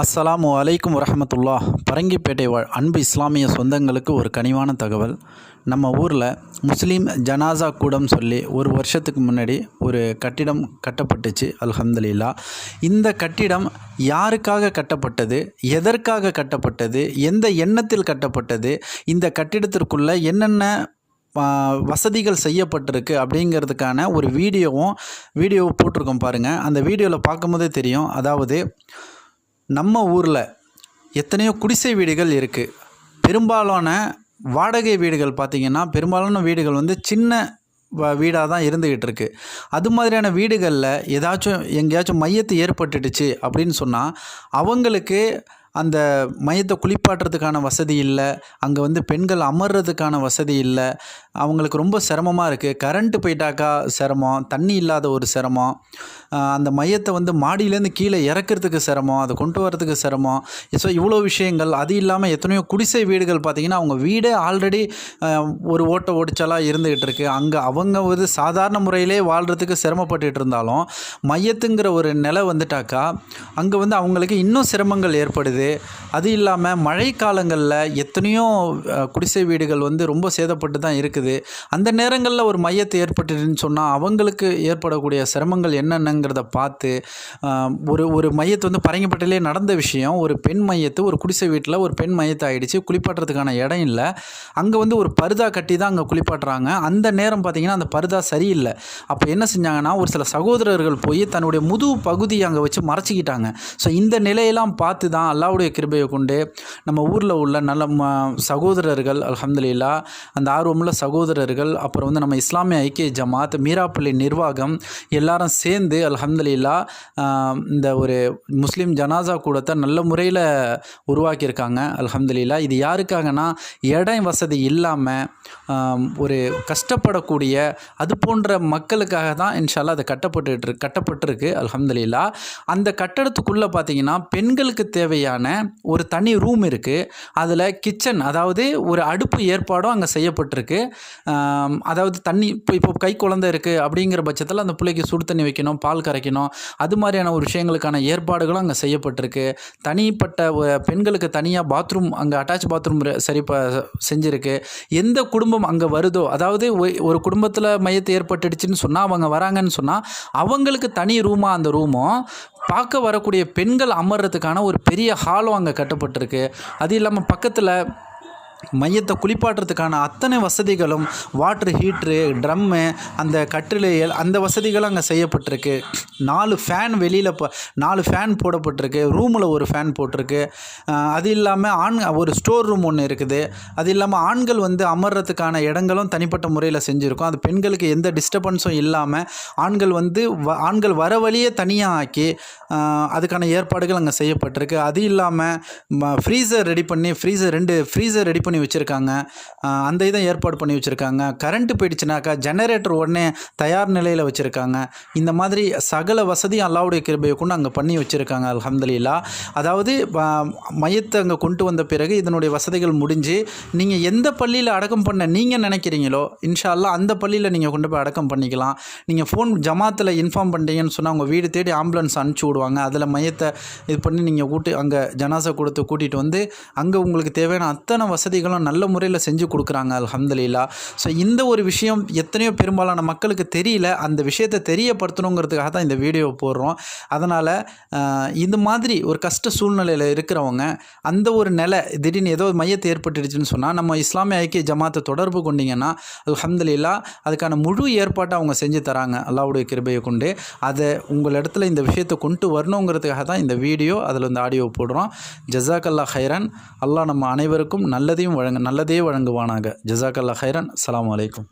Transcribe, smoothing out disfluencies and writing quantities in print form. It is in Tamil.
அஸ்ஸலாமு அலைக்கும் வரஹமத்துல்லாஹ். பரங்கிப்பேட்டை வாழ் அன்பு இஸ்லாமிய சொந்தங்களுக்கு ஒரு கனிவான தகவல். நம்ம ஊரில் முஸ்லீம் ஜனாசா கூடம் சொல்லி ஒரு வருஷத்துக்கு முன்னாடி ஒரு கட்டிடம் கட்டப்பட்டுச்சு. அல்ஹம்துலில்லாஹ். இந்த கட்டிடம் யாருக்காக கட்டப்பட்டது, எதற்காக கட்டப்பட்டது, எந்த எண்ணத்தில் கட்டப்பட்டது, இந்த கட்டிடத்திற்குள்ளே என்னென்ன வசதிகள் செய்யப்பட்டிருக்கு அப்படிங்கிறதுக்கான ஒரு வீடியோ போட்டிருக்கோம் பாருங்கள். அந்த வீடியோவில் பார்க்கும்போதே தெரியும். அதாவது நம்ம ஊரில் எத்தனையோ குடிசை வீடுகள் இருக்குது. பெரும்பாலான வாடகை வீடுகள் பார்த்திங்கன்னா பெரும்பாலான வீடுகள் சின்ன வீடாக தான் இருந்துக்கிட்டு இருக்குது. அது மாதிரியான வீடுகளில் எங்கேயாச்சும் மையத்து ஏற்பட்டுடுச்சு அப்படின்னு சொன்னால் அவங்களுக்கு அந்த மையத்தை குளிப்பாட்டுறதுக்கான வசதி இல்லை, அங்கே பெண்கள் அமர்றதுக்கான வசதி இல்லை, அவங்களுக்கு ரொம்ப சிரமமாக இருக்குது. கரண்ட்டு போயிட்டாக்கா சிரமம், தண்ணி இல்லாத ஒரு சிரமம், அந்த மையத்தை மாடியிலேருந்து கீழே இறக்கிறதுக்கு சிரமம், அதை கொண்டு வரதுக்கு சிரமம். ஸோ இவ்வளோ விஷயங்கள். அது இல்லாமல் எத்தனையோ குடிசை வீடுகள் பார்த்திங்கன்னா அவங்க வீடே ஆல்ரெடி ஒரு ஓடிச்சலாக இருந்துக்கிட்டு இருக்குது. அங்கே அவங்க சாதாரண முறையிலே வாழ்கிறதுக்கு சிரமப்பட்டுட்டு இருந்தாலும் மையத்துங்கிற ஒரு நிலை வந்துட்டாக்கா அங்கே அவங்களுக்கு இன்னும் சிரமங்கள் ஏற்படுது. அது இல்லாமல் மழை காலங்களில் எத்தனையோ குடிசை வீடுகள் ரொம்ப சேதப்பட்டு தான் இருக்குது. அந்த நேரங்களில் ஒரு மையத்தை ஏற்பட்டுன்னு சொன்னால் அவங்களுக்கு ஏற்படக்கூடிய சிரமங்கள் என்னென்னங்கிறத பார்த்து ஒரு மையத்தை பரங்கிப்பட்டிலே நடந்த விஷயம். ஒரு பெண் மையத்து ஒரு குடிசை வீட்டில் ஒரு பெண் மையத்தை ஆகிடுச்சு. குளிப்பாட்டுறதுக்கான இடம் இல்லை. அங்கே ஒரு பருதா கட்டி தான் அங்கே குளிப்பாட்டுறாங்க. அந்த நேரம் பார்த்திங்கன்னா அந்த பருதா சரியில்லை. அப்போ என்ன செஞ்சாங்கன்னா ஒரு சில சகோதரர்கள் போய் தன்னுடைய முதுகு பகுதியை அங்கே வச்சு மறைச்சிக்கிட்டாங்க. ஸோ இந்த நிலையெல்லாம் பார்த்து தான் அல்லாஹ்வுடைய கிருபையை கொண்டு நம்ம ஊரில் உள்ள நல்ல சகோதரர்கள், அல்ஹம்துலில்லாஹ், அந்த ஆர்வமுள்ள சகோதரர்கள், அப்புறம் நம்ம இஸ்லாமிய ஐக்கிய ஜமாத், மீராப்பள்ளி நிர்வாகம் எல்லாரும் சேர்ந்து அல்ஹம்துலில்லாஹ் இந்த ஒரு முஸ்லீம் ஜனாசா கூடத்தை நல்ல முறையில் உருவாக்கியிருக்காங்க. அல்ஹம்துலில்லாஹ். இது யாருக்காகனா இடம் வசதி இல்லாமல் ஒரு கஷ்டப்படக்கூடிய அது போன்ற மக்களுக்காக தான் இன்ஷா அல்லாஹ் அது கட்டப்பட்டிருக்கு. அல்ஹம்துலில்லாஹ். அந்த கட்டடத்துக்குள்ளே பார்த்திங்கன்னா பெண்களுக்கு தேவையான ஒரு தனி ரூம் இருக்குது. அதில் கிச்சன், அதாவது ஒரு அடுப்பு ஏற்பாடும் அங்கே செய்யப்பட்டிருக்கு. அதாவது தண்ணி இப்போ கை குழந்தை இருக்குது அப்படிங்கிற பட்சத்தில் அந்த பிள்ளைக்கு சுடு தண்ணி வைக்கணும், பால் கரைக்கணும், அது மாதிரியான ஒரு விஷயங்களுக்கான ஏற்பாடுகளும் அங்கே செய்யப்பட்டிருக்கு. தனிப்பட்ட பெண்களுக்கு தனியாக பாத்ரூம், அங்கே அட்டாச் பாத்ரூம் செஞ்சுருக்கு. எந்த குடும்பம் அங்கே வருதோ, அதாவது ஒரு குடும்பத்தில் மையத்தை ஏற்பட்டுடுச்சுன்னு சொன்னால் அவங்க வராங்கன்னு சொன்னால் அவங்களுக்கு தனி ரூமாக அந்த ரூமும், பார்க்க வரக்கூடிய பெண்கள் அமர்றதுக்கான ஒரு பெரிய ஹாலும் அங்கே கட்டப்பட்டிருக்கு. அது இல்லாமல் பக்கத்தில் மையத்தை குளிப்பாட்டுறதுக்கான அத்தனை வசதிகளும், வாட்ரு ஹீட்ரு, ட்ரம்மு, அந்த கட்டிலைகள், அந்த வசதிகளும் அங்கே செய்யப்பட்டிருக்கு. 4 ஃபேன் வெளியில் 4 ஃபேன் போடப்பட்டிருக்கு. ரூமில் ஒரு ஃபேன் போட்டிருக்கு. அது இல்லாமல் ஒரு ஸ்டோர் ரூம் ஒன்று இருக்குது. அது இல்லாமல் ஆண்கள் அமர்றதுக்கான இடங்களும் தனிப்பட்ட முறையில் செஞ்சுருக்கோம். அது பெண்களுக்கு எந்த டிஸ்டர்பன்ஸும் இல்லாமல் ஆண்கள் வர வழியே தனியாக ஆக்கி அதுக்கான ஏற்பாடுகள் அங்கே செய்யப்பட்டிருக்கு. அது இல்லாமல் ஃப்ரீசர் ரெடி பண்ணி 2 ஃப்ரீசர் ரெடி பண்ணி வச்சுருக்காங்க. அந்த இதை ஏற்பாடு பண்ணி வச்சுருக்காங்க. கரண்ட்டு போயிடுச்சுனாக்கா ஜெனரேட்டர் உடனே தயார் நிலையில் வச்சுருக்காங்க. இந்த மாதிரி சகல வசதியும் அல்லாஹ்வுடைய கிருபையை கொண்டு அங்கே பண்ணி வச்சுருக்காங்க. அல்ஹம்துலில்லாஹ். அதாவது மையத்தை அங்கே கொண்டு வந்த பிறகு இதனுடைய வசதிகள் முடிஞ்சு நீங்கள் எந்த பள்ளியில் அடக்கம் பண்ண நீங்கள் நினைக்கிறீங்களோ இன்ஷா அல்லாஹ் அந்த பள்ளியில் நீங்கள் கொண்டு போய் அடக்கம் பண்ணிக்கலாம். நீங்கள் ஃபோன் ஜமாத்தில் இன்ஃபார்ம் பண்ணிட்டீங்கன்னு சொன்னால் அவங்க வீடு தேடி ஆம்புலன்ஸ் அனுப்பிச்சி விடுவாங்க. அதில் மையத்தை இது பண்ணி நீங்கள் அங்கே ஜனாசா கொடுத்து கூட்டிகிட்டு அங்கே உங்களுக்கு தேவையான அத்தனை வசதிகளும் நல்ல முறையில் செஞ்சு கொடுக்குறாங்க. அல்ஹம்துலில்லாஹ். ஸோ இந்த ஒரு விஷயம் எத்தனையோ பெரும்பாலான மக்களுக்கு தெரியல. அந்த விஷயத்தை தெரியப்படுத்தணுங்கிறதுக்காக தான் இந்த வீடியோ போடுறோம். அதனால் இந்த மாதிரி ஒரு கஷ்ட சூழ்நிலையில் இருக்கிறவங்க அந்த ஒரு நிலை திடீர்னு ஏதோ மையத்தை ஏற்பட்டுடுச்சுன்னு சொன்னால் நம்ம இஸ்லாமிய ஐக்கிய ஜமாத்தை தொடர்பு கொண்டீங்கன்னா அல்ஹம்துலில்லாஹ் அதுக்கான முழு ஏற்பாட்டை அவங்க செஞ்சு தராங்க அல்லாஹ்வுடைய கிருபையை கொண்டு. அதை உங்கள் இடத்துல இந்த விஷயத்தை கொண்டு வரணுங்கிறதுக்காக தான் இந்த வீடியோ, அதில் ஆடியோ போடுறோம். ஜஸாக்கல்லாஹ் ஹைரன். அல்லாஹ் நம்ம அனைவருக்கும் நல்லதே வழங்குவானாக. ஜஸாக்கல்லாஹ் ஹைரன். அஸ்ஸலாமு அலைக்கும்.